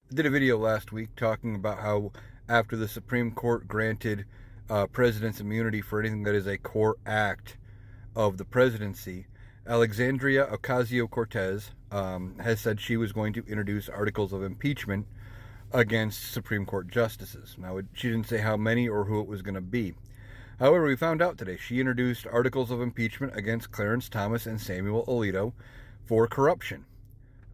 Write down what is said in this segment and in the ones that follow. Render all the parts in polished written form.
I did a video last week talking about how after the Supreme Court granted president's immunity for anything that is a core act of the presidency, Alexandria Ocasio-Cortez has said she was going to introduce articles of impeachment against Supreme Court justices. Now, she didn't say how many or who it was going to be. However, we found out today she introduced articles of impeachment against Clarence Thomas and Samuel Alito for corruption,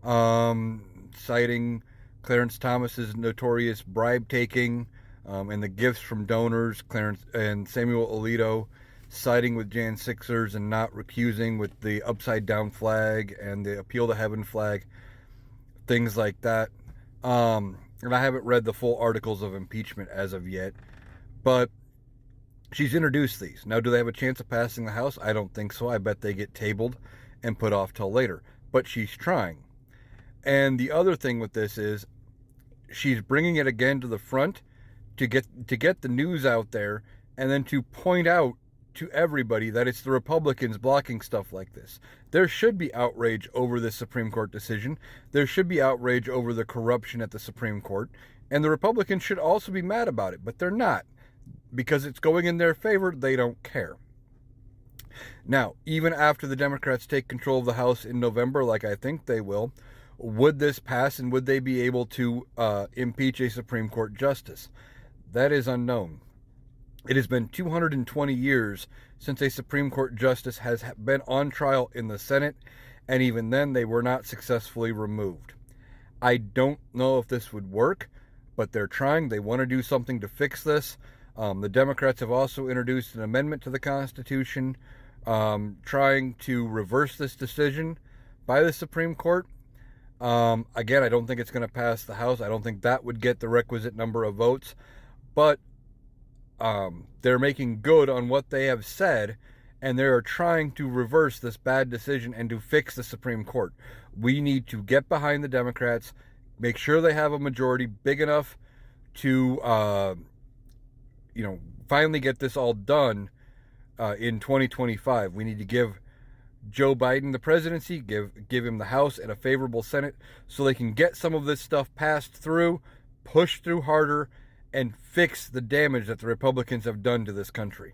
citing Clarence Thomas's notorious bribe taking and the gifts from donors. Clarence and Samuel Alito siding with Jan 6ers and not recusing with the upside down flag and the appeal to heaven flag, things like that. And I haven't read the full articles of impeachment as of yet, but she's introduced these. Now, do they have a chance of passing the House? I don't think so. I bet they get tabled and put off till later. But she's trying. And the other thing with this is she's bringing it again to the front to get the news out there, and then to point out to everybody that it's the Republicans blocking stuff like this. There should be outrage over this Supreme Court decision. There should be outrage over the corruption at the Supreme Court. And the Republicans should also be mad about it, but they're not. Because it's going in their favor, they don't care. Now, even after the Democrats take control of the House in November, like I think they will, would this pass and would they be able to impeach a Supreme Court justice? That is unknown. It has been 220 years since a Supreme Court justice has been on trial in the Senate, and even then they were not successfully removed. I don't know if this would work, but they're trying. They want to do something to fix this. The Democrats have also introduced an amendment to the Constitution trying to reverse this decision by the Supreme Court. Again, I don't think it's going to pass the House. I don't think that would get the requisite number of votes. But they're making good on what they have said, and they are trying to reverse this bad decision and to fix the Supreme Court. We need to get behind the Democrats, make sure they have a majority big enough to finally get this all done in 2025. We need to give Joe Biden the presidency, give him the House and a favorable Senate so they can get some of this stuff passed through, push through harder, and fix the damage that the Republicans have done to this country.